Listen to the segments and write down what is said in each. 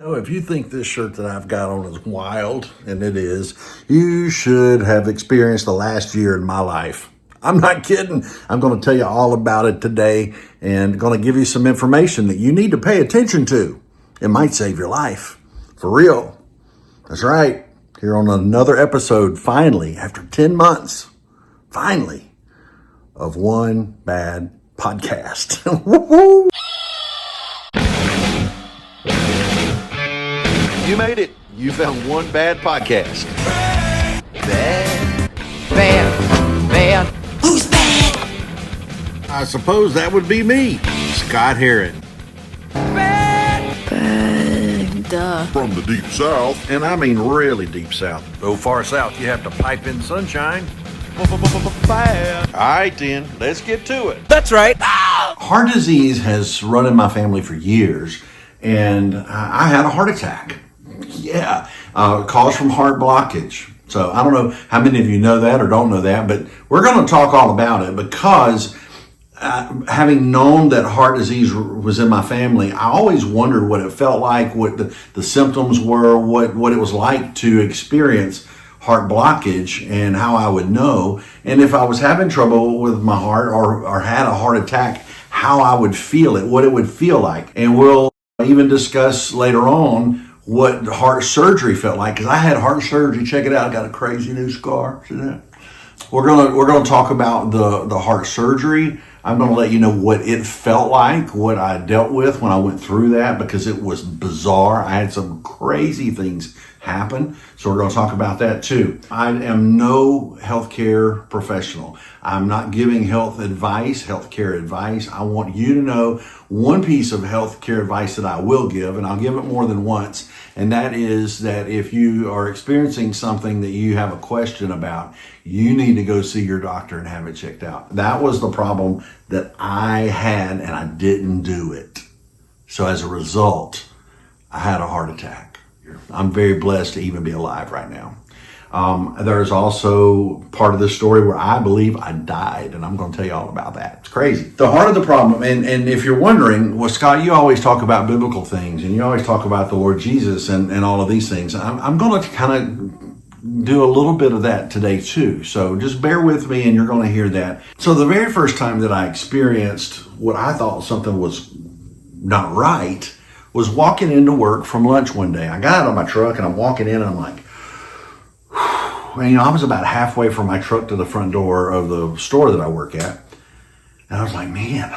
Oh, if you think this shirt that I've got on is wild, and it is, you should have experienced the last year in my life. I'm not kidding. I'm going to tell you all about it today and going to give you some information that you need to pay attention to. It might save your life. For real. That's right. Here on another episode, finally, after 10 months, finally, of One Bad Podcast. Woo-hoo! You made it. You found One Bad Podcast. Bad. Who's bad? I suppose that would be me, Scott Heron. From the deep south. And I mean really deep south. So far south you have to pipe in sunshine. Alright then, let's get to it. That's right. Heart disease has run in my family for years, and I had a heart attack. Yeah, caused from heart blockage. So I don't know how many of you know that or don't know that, but we're going to talk all about it because having known that heart disease was in my family, I always wondered what it felt like, what the symptoms were, what it was like to experience heart blockage and how I would know. And if I was having trouble with my heart or had a heart attack, how I would feel it, what it would feel like. And we'll even discuss later on what heart surgery felt like, because I had heart surgery. Check it out. I got a crazy new scar. See that? We're gonna talk about the heart surgery. I'm gonna let you know what it felt like, what I dealt with when I went through that, because it was bizarre. I had some crazy things happen. So we're gonna talk about that too. I am no healthcare professional. I'm not giving healthcare advice. I want you to know one piece of healthcare advice that I will give, and I'll give it more than once, and that is that if you are experiencing something that you have a question about, you need to go see your doctor and have it checked out. That was the problem that I had, and I didn't do it. So as a result, I had a heart attack. I'm very blessed to even be alive right now. There's also part of this story where I believe I died, and I'm going to tell you all about that. It's crazy. The heart of the problem, and if you're wondering, well, Scott, you always talk about biblical things, and you always talk about the Lord Jesus and all of these things. I'm going to kind of do a little bit of that today too. So just bear with me, and you're going to hear that. So the very first time that I experienced what I thought something was not right was walking into work from lunch one day. I got out of my truck and I'm walking in and I'm like, and, I was about halfway from my truck to the front door of the store that I work at. And I was like, man,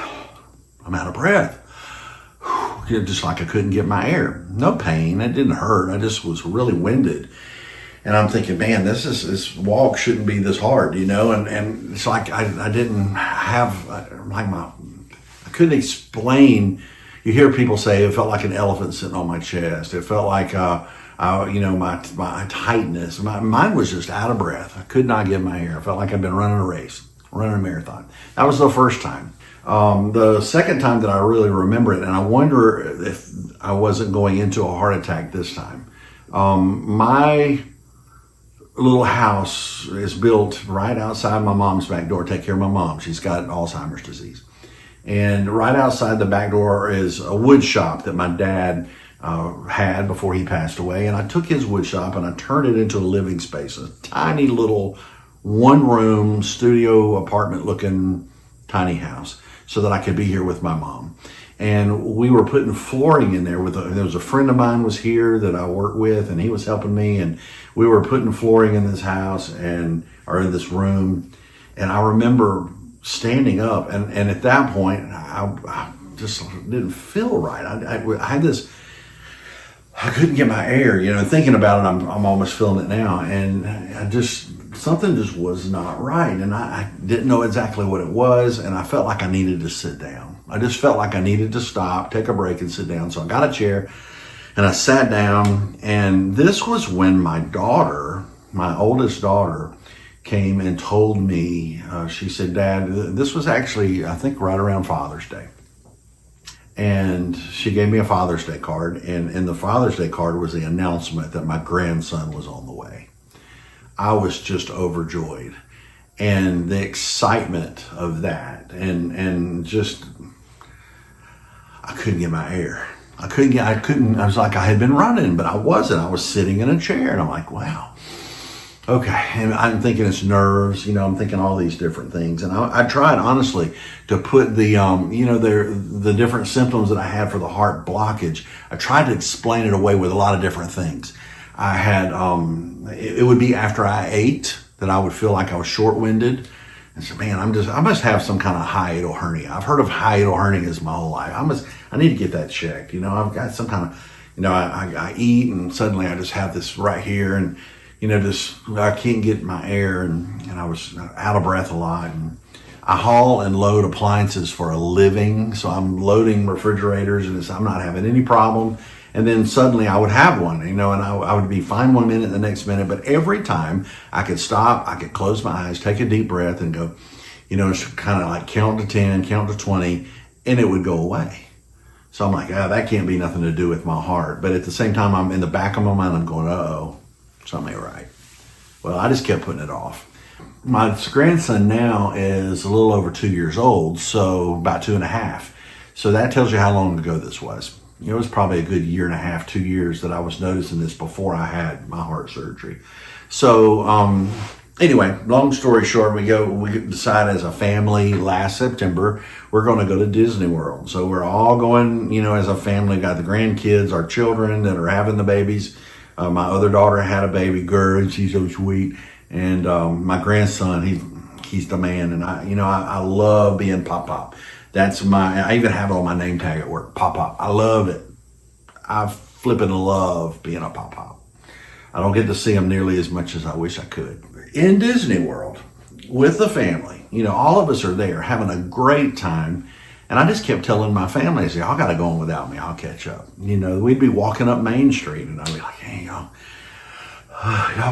I'm out of breath. Just like I couldn't get my air. No pain. It didn't hurt. I just was really winded. And I'm thinking, man, this walk shouldn't be this hard, and it's like I didn't have, I couldn't explain. You hear people say it felt like an elephant sitting on my chest. It felt like, my tightness. Mine was just out of breath. I could not get my air. I felt like I'd been running a marathon. That was the first time. The second time that I really remember it, and I wonder if I wasn't going into a heart attack this time. My little house is built right outside my mom's back door. Take care of my mom. She's got Alzheimer's disease. And right outside the back door is a wood shop that my dad had before he passed away. And I took his wood shop and I turned it into a living space, a tiny little one-room studio apartment looking tiny house, so that I could be here with my mom. And we were putting flooring in there there was a friend of mine was here that I work with, and he was helping me, and we were putting flooring in this house or in this room. And I remember standing up, and at that point, I just didn't feel right. I had this, I couldn't get my air, thinking about it, I'm almost feeling it now. And something just was not right. And I didn't know exactly what it was. And I felt like I needed to sit down. I just felt like I needed to stop, take a break and sit down. So I got a chair and I sat down. And this was when my daughter, my oldest daughter, came and told me, she said, Dad, this was actually, I think, right around Father's Day. And she gave me a Father's Day card. And in the Father's Day card was the announcement that my grandson was on the way. I was just overjoyed. And the excitement of that, and just, I couldn't get my air. I was like, I had been running, but I wasn't. I was sitting in a chair, and I'm like, wow. Okay, and I'm thinking it's nerves, I'm thinking all these different things. And I tried, honestly, to put the different symptoms that I had for the heart blockage. I tried to explain it away with a lot of different things. I had, it would be after I ate that I would feel like I was short-winded. And so, man, I must have some kind of hiatal hernia. I've heard of hiatal hernias my whole life. I need to get that checked. I've got some kind of, I eat and suddenly I just have this right here, and, I can't get my air, and I was out of breath a lot. And I haul and load appliances for a living. So I'm loading refrigerators, and I'm not having any problem. And then suddenly I would have one, and I would be fine one minute, the next minute. But every time I could stop, I could close my eyes, take a deep breath, and go, kind of like count to 10, count to 20, and it would go away. So I'm like, that can't be nothing to do with my heart. But at the same time, I'm in the back of my mind, I'm going, uh-oh, something ain't right. Well, I just kept putting it off. My grandson now is a little over 2 years old, so about 2.5. So that tells you how long ago this was. It was probably a good 1.5 years, 2 years that I was noticing this before I had my heart surgery. So anyway, long story short, we decide as a family last September, we're going to go to Disney World. So we're all going, as a family, got the grandkids, our children that are having the babies. My other daughter had a baby girl, she's so sweet. And my grandson, he's the man. And I love being Pop. I even have it on my name tag at work, Pop. I love it. I flipping love being a Pop. I don't get to see him nearly as much as I wish I could. In Disney World, with the family, all of us are there having a great time. And I just kept telling my family, I said, y'all got to go on without me. I'll catch up. We'd be walking up Main Street, and I'd be like, hey, y'all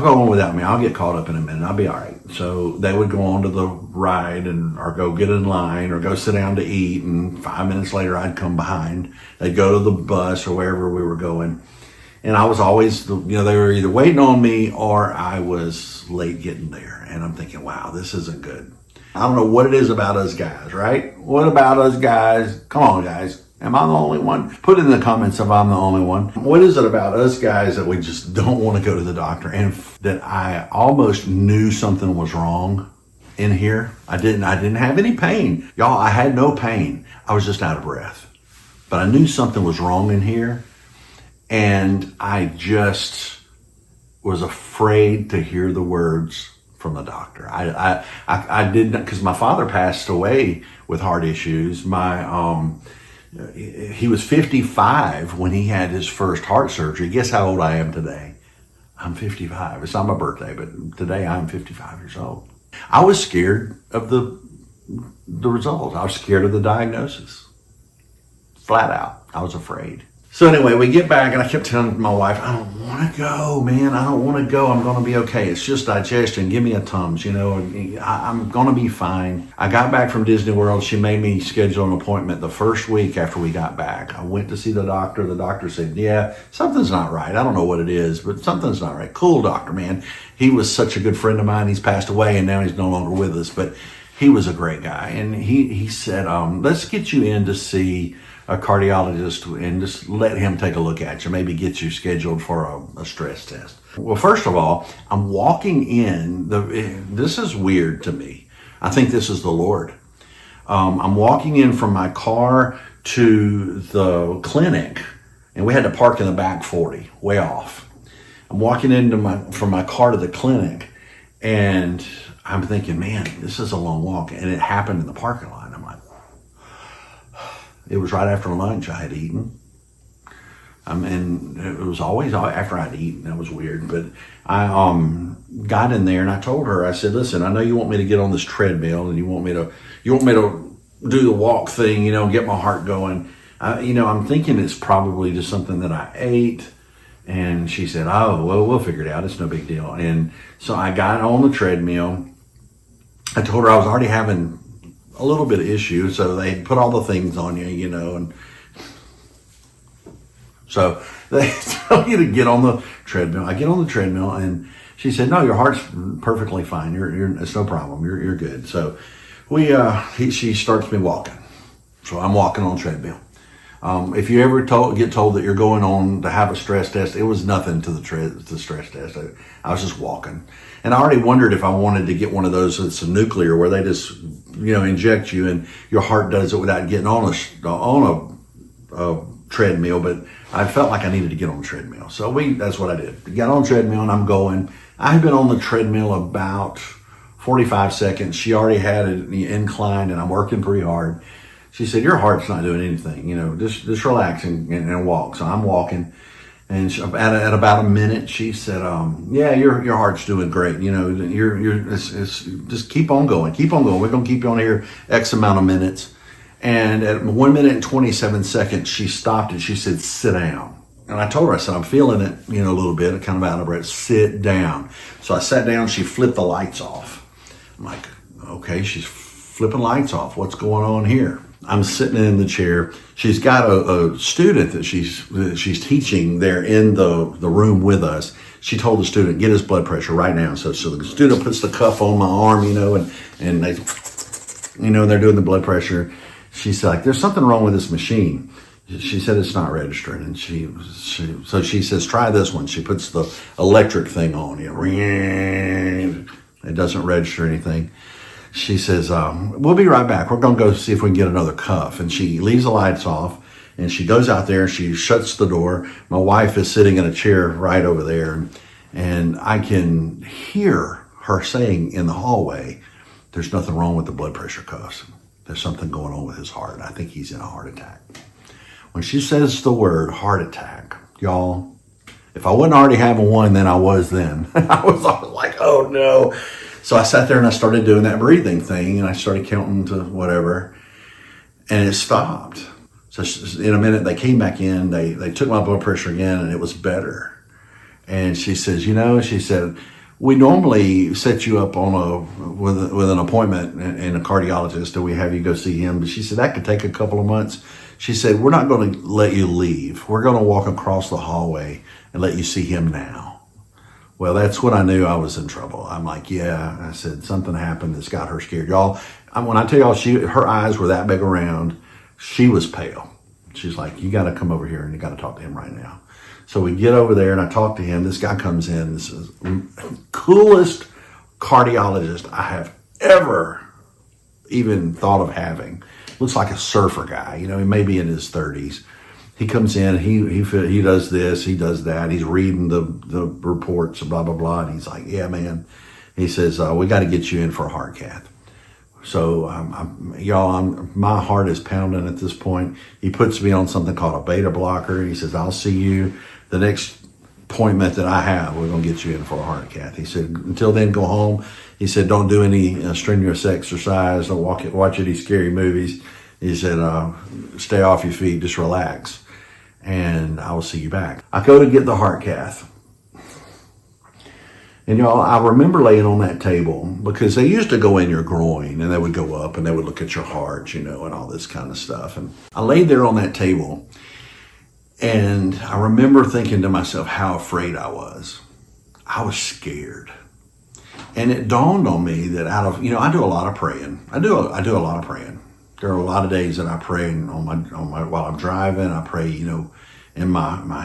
go on without me. I'll get caught up in a minute. I'll be all right. So they would go on to the ride or go get in line or go sit down to eat. And 5 minutes later, I'd come behind. They'd go to the bus or wherever we were going. And I was always, they were either waiting on me or I was late getting there. And I'm thinking, wow, this isn't good. I don't know what it is about us guys, right? What about us guys? Come on, guys. Am I the only one? Put in the comments if I'm the only one. What is it about us guys that we just don't want to go to the doctor? And that I almost knew something was wrong in here. I didn't have any pain. Y'all, I had no pain. I was just out of breath. But I knew something was wrong in here. And I just was afraid to hear the words from the doctor. I didn't, because my father passed away with heart issues. He was 55 when he had his first heart surgery. Guess how old I am today? I'm 55. It's not my birthday, but today I'm 55 years old. I was scared of the results. I was scared of the diagnosis. Flat out. I was afraid. So anyway, we get back, and I kept telling my wife, I don't want to go, man. I don't want to go. I'm going to be okay. It's just digestion. Give me a Tums, I'm going to be fine. I got back from Disney World. She made me schedule an appointment the first week after we got back. I went to see the doctor. The doctor said, yeah, something's not right. I don't know what it is, but something's not right. Cool doctor, man. He was such a good friend of mine. He's passed away, and now he's no longer with us, but he was a great guy. And he said, let's get you in to see a cardiologist and just let him take a look at you, maybe get you scheduled for a stress test. Well, first of all, I'm walking in. This is weird to me. I think this is the Lord. I'm walking in from my car to the clinic, and we had to park in the back 40, way off. I'm walking from my car to the clinic, and I'm thinking, man, this is a long walk. And it happened in the parking lot. I'm like, it was right after lunch I had eaten. And it was always after I'd eaten. That was weird. But I got in there and I told her, I said, listen, I know you want me to get on this treadmill and you want me to do the walk thing, get my heart going. I'm thinking it's probably just something that I ate. And she said, oh, well, we'll figure it out. It's no big deal. And so I got on the treadmill. I told her I was already having a little bit of issue, so they put all the things on you, and so they tell you to get on the treadmill. I get on the treadmill, and she said, no, your heart's perfectly fine. It's no problem. You're good. So she starts me walking. So I'm walking on the treadmill. If you ever get told that you're going on to have a stress test, it was nothing to the stress test. I was just walking. And I already wondered if I wanted to get one of those that's a nuclear where they just, inject you and your heart does it without getting on a treadmill. But I felt like I needed to get on the treadmill. So that's what I did. Got on the treadmill and I'm going. I had been on the treadmill about 45 seconds. She already had it inclined and I'm working pretty hard. She said, your heart's not doing anything, just relax and walk. So I'm walking. And at about a minute, she said, yeah, your heart's doing great. Just keep on going. Keep on going. We're going to keep you on here X amount of minutes. And at 1 minute and 27 seconds, she stopped and she said, sit down. And I told her, I said, I'm feeling it, a little bit, kind of out of breath. Sit down. So I sat down. She flipped the lights off. I'm like, okay, she's flipping lights off. What's going on here? I'm sitting in the chair. She's got a student that she's teaching there in the room with us. She told the student, get his blood pressure right now. So the student puts the cuff on my arm, and they, they're doing the blood pressure. She's like, there's something wrong with this machine. She said it's not registering. And so she says, try this one. She puts the electric thing on. It doesn't register anything. She says, we'll be right back. We're going to go see if we can get another cuff. And she leaves the lights off and she goes out there and she shuts the door. My wife is sitting in a chair right over there. And I can hear her saying in the hallway, there's nothing wrong with the blood pressure cuffs. There's something going on with his heart. I think he's in a heart attack. When she says the word heart attack, y'all, if I wasn't already having one, then I was then. I was like, oh no. So I sat there and I started doing that breathing thing and I started counting to whatever and it stopped. So in a minute they came back in, they took my blood pressure again and it was better. And she says, she said, we normally set you up with an appointment and a cardiologist and we have you go see him. But she said, that could take a couple of months. She said, we're not going to let you leave. We're going to walk across the hallway and let you see him now. Well, that's when I knew I was in trouble. I'm like, yeah. I said, something happened that's got her scared. Y'all, when I tell y'all her eyes were that big around, she was pale. She's like, you got to come over here and you got to talk to him right now. So we get over there and I talk to him. This guy comes in. This is the coolest cardiologist I have ever even thought of having. Looks like a surfer guy. He may be in his 30s. He comes in, he does this, he does that. He's reading the reports, blah, blah, blah. And he's like, yeah, man. He says, we got to get you in for a heart cath. So, my heart is pounding at this point. He puts me on something called a beta blocker. He says, I'll see you the next appointment that I have. We're going to get you in for a heart cath. He said, until then, go home. He said, don't do any strenuous exercise. Don't watch any scary movies. He said, stay off your feet, just relax. And I will see you back. I go to get the heart cath. And I remember laying on that table because they used to go in your groin and they would go up and they would look at your heart, and all this kind of stuff. And I laid there on that table and I remember thinking to myself how afraid I was. I was scared. And it dawned on me that I do a lot of praying. I do a lot of praying. There are a lot of days that I pray on my while I'm driving. I pray, in my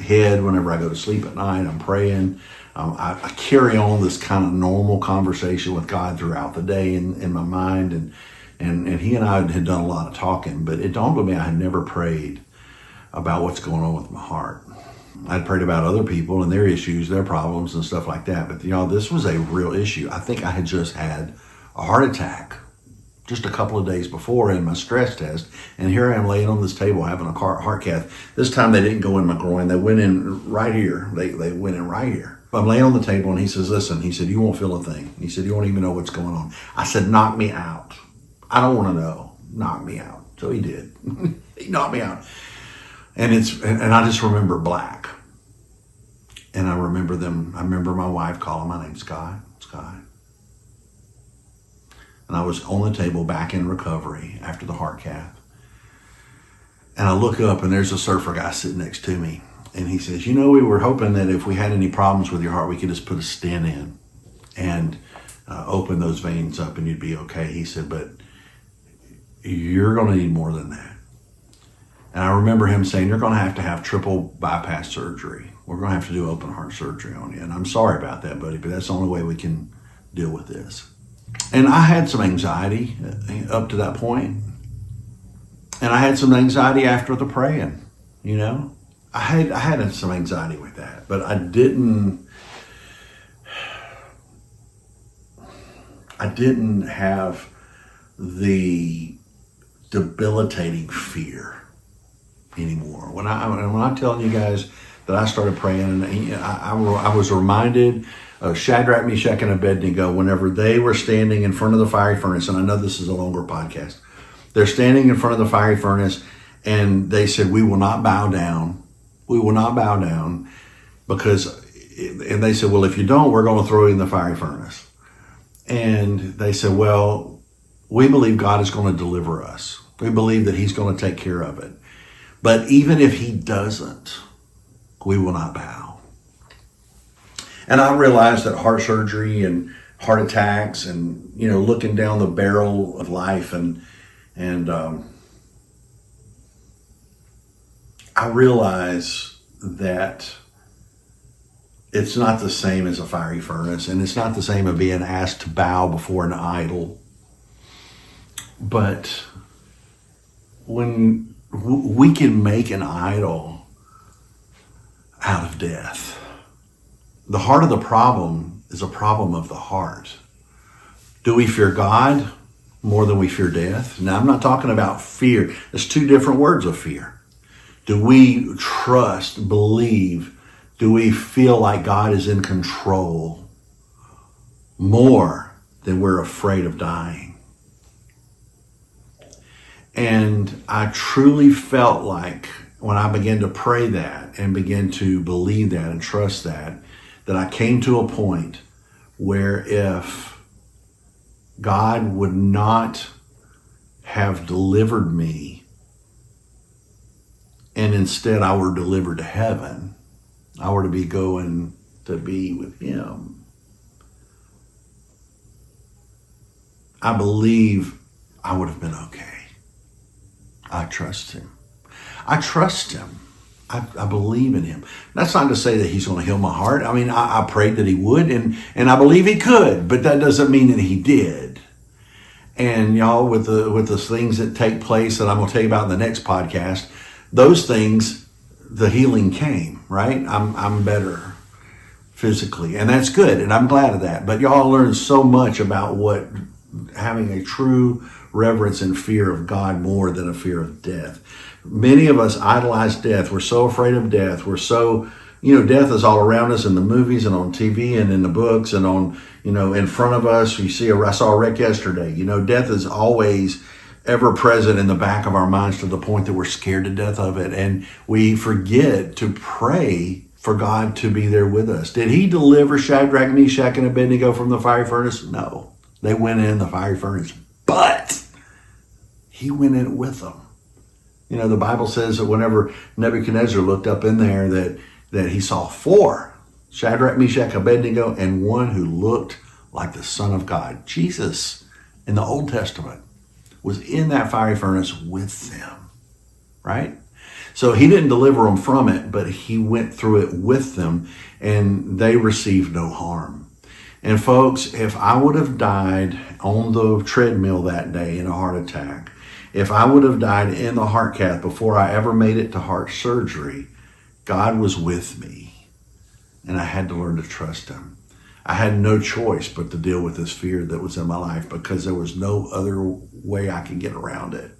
head whenever I go to sleep at night. I'm praying. I carry on this kind of normal conversation with God throughout the day in my mind, and he and I had done a lot of talking. But it dawned on me I had never prayed about what's going on with my heart. I'd prayed about other people and their issues, their problems, and stuff like that. But this was a real issue. I think I had just had a heart attack just a couple of days before in my stress test, and here I am laying on this table having a heart cath. This time they didn't go in my groin. They went in right here. They went in right here. I'm laying on the table and he says, listen, he said, you won't feel a thing. He said, you won't even know what's going on. I said, knock me out. I don't want to know. Knock me out. So he did. He knocked me out. And I just remember black. And I remember my wife calling my name, Sky. And I was on the table back in recovery after the heart cath. And I look up and there's a surfer guy sitting next to me. And he says, we were hoping that if we had any problems with your heart, we could just put a stent in and open those veins up and you'd be okay. He said, but you're going to need more than that. And I remember him saying, you're going to have triple bypass surgery. We're going to have to do open heart surgery on you. And I'm sorry about that, buddy, but that's the only way we can deal with this. And I had some anxiety up to that point. And I had some anxiety after the praying, you know. I had some anxiety with that, but I didn't have the debilitating fear anymore. When I'm telling you guys that I started praying, and I was reminded of Shadrach, Meshach, and Abednego whenever they were standing in front of the fiery furnace. And I know this is a longer podcast. They're standing in front of the fiery furnace, and they said, "We will not bow down. We will not bow down," and they said, "Well, if you don't, we're going to throw you in the fiery furnace." And they said, "Well, we believe God is going to deliver us. We believe that He's going to take care of it. But even if He doesn't, we will not bow." And I realized that heart surgery and heart attacks and, you know, looking down the barrel of life and I realize that it's not the same as a fiery furnace, and it's not the same as being asked to bow before an idol. But when we can make an idol out of death, the heart of the problem is a problem of the heart. Do we fear God more than we fear death? Now, I'm not talking about fear. There's two different words of fear. Do we trust, believe, do we feel like God is in control more than we're afraid of dying? And I truly felt like when I began to pray that and began to believe that and trust that I came to a point where if God would not have delivered me and instead I were delivered to heaven, I were to be going to be with Him, I believe I would have been okay. I trust Him. I trust Him. I believe in Him. That's not to say that He's going to heal my heart. I mean, I prayed that He would, and I believe He could, but that doesn't mean that He did. And y'all, with the things that take place that I'm going to tell you about in the next podcast, those things, the healing came, right? I'm better physically, and that's good, and I'm glad of that. But y'all learn so much about what having a true reverence and fear of God more than a fear of death. Many of us idolize death. We're so afraid of death. We're so, death is all around us in the movies and on TV and in the books and on, in front of us. I saw a wreck yesterday. Death is always ever present in the back of our minds to the point that we're scared to death of it. And we forget to pray for God to be there with us. Did He deliver Shadrach, Meshach, and Abednego from the fiery furnace? No. They went in the fiery furnace, but He went in with them. The Bible says that whenever Nebuchadnezzar looked up in there that he saw four, Shadrach, Meshach, Abednego, and one who looked like the Son of God. Jesus in the Old Testament was in that fiery furnace with them, right? So He didn't deliver them from it, but He went through it with them, and they received no harm. And folks, if I would have died on the treadmill that day in a heart attack, if I would have died in the heart cath before I ever made it to heart surgery, God was with me, and I had to learn to trust Him. I had no choice but to deal with this fear that was in my life because there was no other way I could get around it.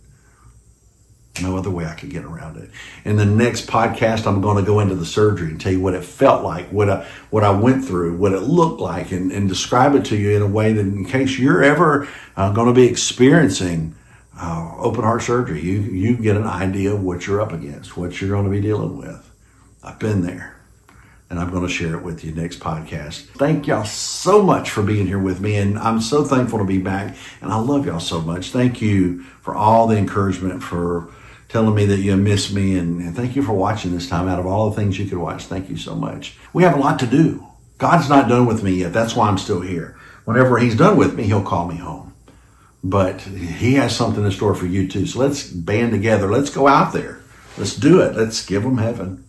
No other way I could get around it. In the next podcast, I'm going to go into the surgery and tell you what it felt like, what I went through, what it looked like, and describe it to you in a way that in case you're ever going to be experiencing open heart surgery, you get an idea of what you're up against, what you're going to be dealing with. I've been there, and I'm going to share it with you next podcast. Thank y'all so much for being here with me, and I'm so thankful to be back, and I love y'all so much. Thank you for all the encouragement, for telling me that you miss me, and thank you for watching this time. Out of all the things you could watch, thank you so much. We have a lot to do. God's not done with me yet. That's why I'm still here. Whenever He's done with me, He'll call me home. But He has something in store for you too. So let's band together. Let's go out there. Let's do it. Let's give them heaven.